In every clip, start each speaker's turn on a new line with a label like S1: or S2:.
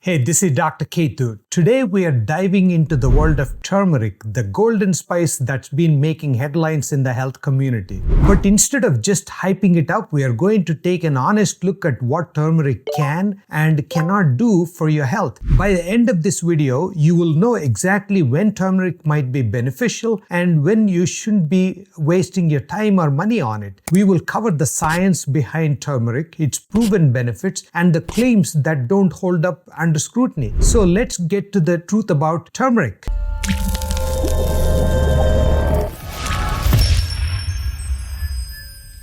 S1: Hey, this is Dr. Ketu. Today we are diving into the world of turmeric, the golden spice that's been making headlines in the health community. But instead of just hyping it up, we are going to take an honest look at what turmeric can and cannot do for your health. By the end of this video, you will know exactly when turmeric might be beneficial and when you shouldn't be wasting your time or money on it. We will cover the science behind turmeric, its proven benefits, and the claims that don't hold up under scrutiny. So let's get to the truth about turmeric.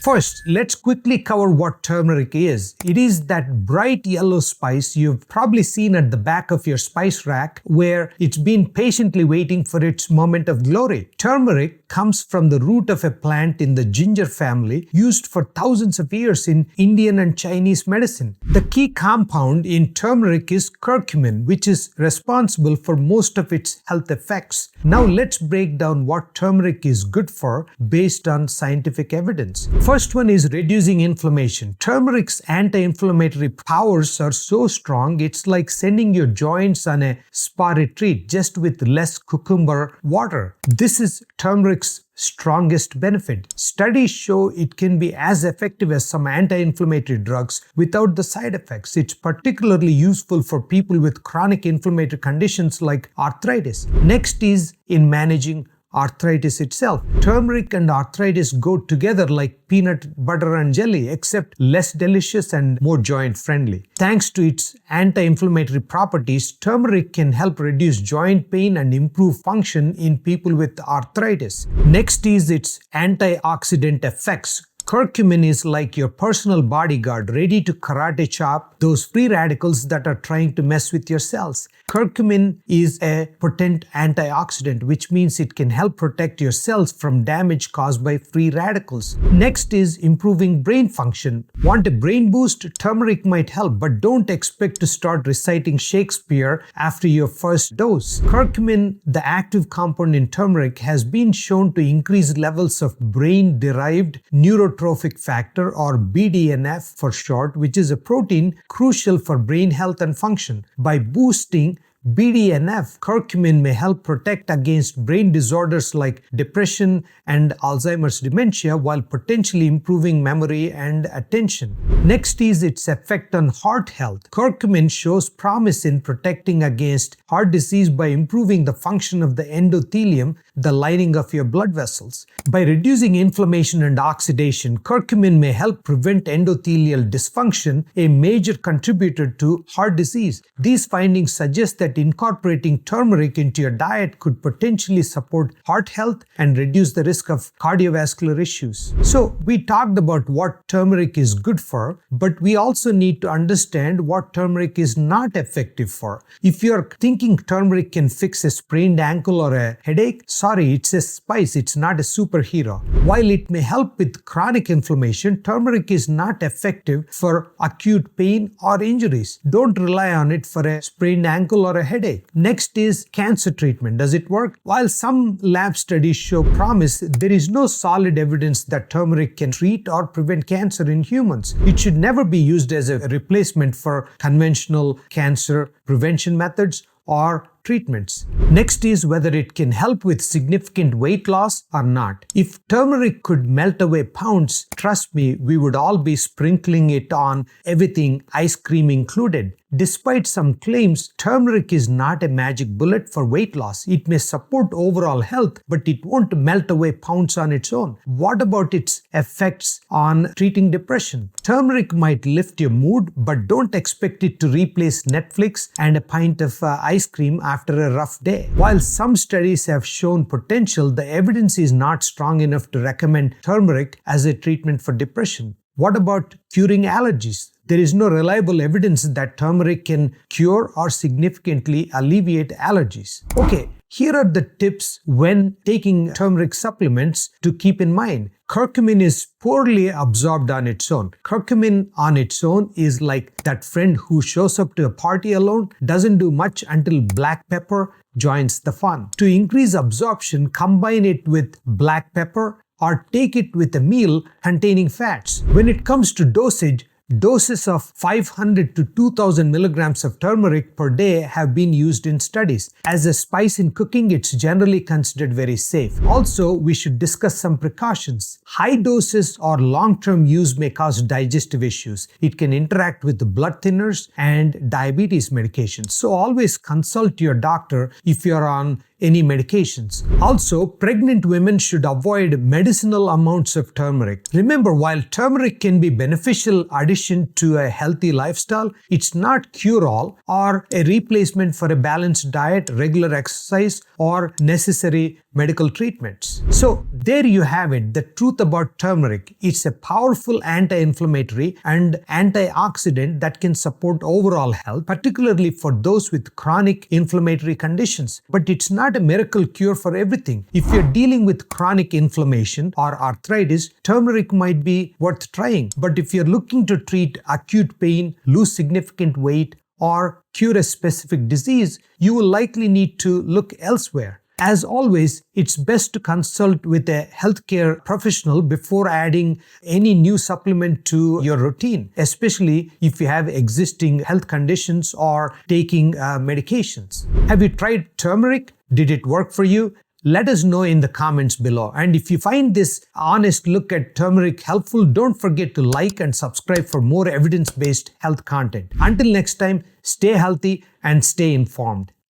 S1: First, let's quickly cover what turmeric is. It is that bright yellow spice you've probably seen at the back of your spice rack where it's been patiently waiting for its moment of glory. Turmeric comes from the root of a plant in the ginger family used for thousands of years in Indian and Chinese medicine. The key compound in turmeric is curcumin, which is responsible for most of its health effects. Now let's break down what turmeric is good for based on scientific evidence. First one is reducing inflammation. Turmeric's anti-inflammatory powers are so strong, it's like sending your joints on a spa retreat just with less cucumber water. This is turmeric's strongest benefit. Studies show it can be as effective as some anti-inflammatory drugs without the side effects. It's particularly useful for people with chronic inflammatory conditions like arthritis. Next is in managing arthritis itself. Turmeric and arthritis go together like peanut butter and jelly, except less delicious and more joint friendly. Thanks to its anti-inflammatory properties, turmeric can help reduce joint pain and improve function in people with arthritis. Next is its antioxidant effects. Curcumin is like your personal bodyguard, ready to karate chop those free radicals that are trying to mess with your cells. Curcumin is a potent antioxidant, which means it can help protect your cells from damage caused by free radicals. Next is improving brain function. Want a brain boost? Turmeric might help, but don't expect to start reciting Shakespeare after your first dose. Curcumin, the active compound in turmeric, has been shown to increase levels of brain-derived neurotrophic factor, or BDNF for short, which is a protein crucial for brain health and function. By boosting BDNF, curcumin may help protect against brain disorders like depression and Alzheimer's dementia while potentially improving memory and attention. Next is its effect on heart health. Curcumin shows promise in protecting against heart disease by improving the function of the endothelium, the lining of your blood vessels. By reducing inflammation and oxidation, curcumin may help prevent endothelial dysfunction, a major contributor to heart disease. These findings suggest that incorporating turmeric into your diet could potentially support heart health and reduce the risk of cardiovascular issues. So, we talked about what turmeric is good for, but we also need to understand what turmeric is not effective for. If you're thinking turmeric can fix a sprained ankle or a headache, sorry, it's a spice, it's not a superhero. While it may help with chronic inflammation, turmeric is not effective for acute pain or injuries. Don't rely on it for a sprained ankle or a headache. Next is cancer treatment. Does it work? While some lab studies show promise, there is no solid evidence that turmeric can treat or prevent cancer in humans. It should never be used as a replacement for conventional cancer prevention methods or treatments. Next is whether it can help with significant weight loss or not. If turmeric could melt away pounds, trust me, we would all be sprinkling it on everything, ice cream included. Despite some claims, turmeric is not a magic bullet for weight loss. It may support overall health, but it won't melt away pounds on its own. What about its effects on treating depression? Turmeric might lift your mood, but don't expect it to replace Netflix and a pint of ice cream after a rough day. While some studies have shown potential, the evidence is not strong enough to recommend turmeric as a treatment for depression. What about curing allergies? There is no reliable evidence that turmeric can cure or significantly alleviate allergies. Okay, here are the tips when taking turmeric supplements to keep in mind. Curcumin is poorly absorbed on its own. Curcumin on its own is like that friend who shows up to a party alone, doesn't do much until black pepper joins the fun. To increase absorption, combine it with black pepper or take it with a meal containing fats. When it comes to dosage, Doses of 500 to 2000 milligrams of turmeric per day have been used in studies. As a spice in cooking, it's generally considered very safe. Also, we should discuss some precautions. High doses or long-term use may cause digestive issues. It can interact with the blood thinners and diabetes medications. So always consult your doctor if you're on any medications. Also, pregnant women should avoid medicinal amounts of turmeric. Remember, while turmeric can be beneficial addition to a healthy lifestyle, it's not cure-all or a replacement for a balanced diet, regular exercise, or necessary medical treatments. So there you have it, the truth about turmeric. It's a powerful anti-inflammatory and antioxidant that can support overall health, particularly for those with chronic inflammatory conditions. But it's not a miracle cure for everything. If you're dealing with chronic inflammation or arthritis, turmeric might be worth trying. But if you're looking to treat acute pain, lose significant weight, or cure a specific disease, you will likely need to look elsewhere. As always, it's best to consult with a healthcare professional before adding any new supplement to your routine, especially if you have existing health conditions or taking medications. Have you tried turmeric? Did it work for you? Let us know in the comments below. And if you find this honest look at turmeric helpful, don't forget to like and subscribe for more evidence-based health content. Until next time, stay healthy and stay informed.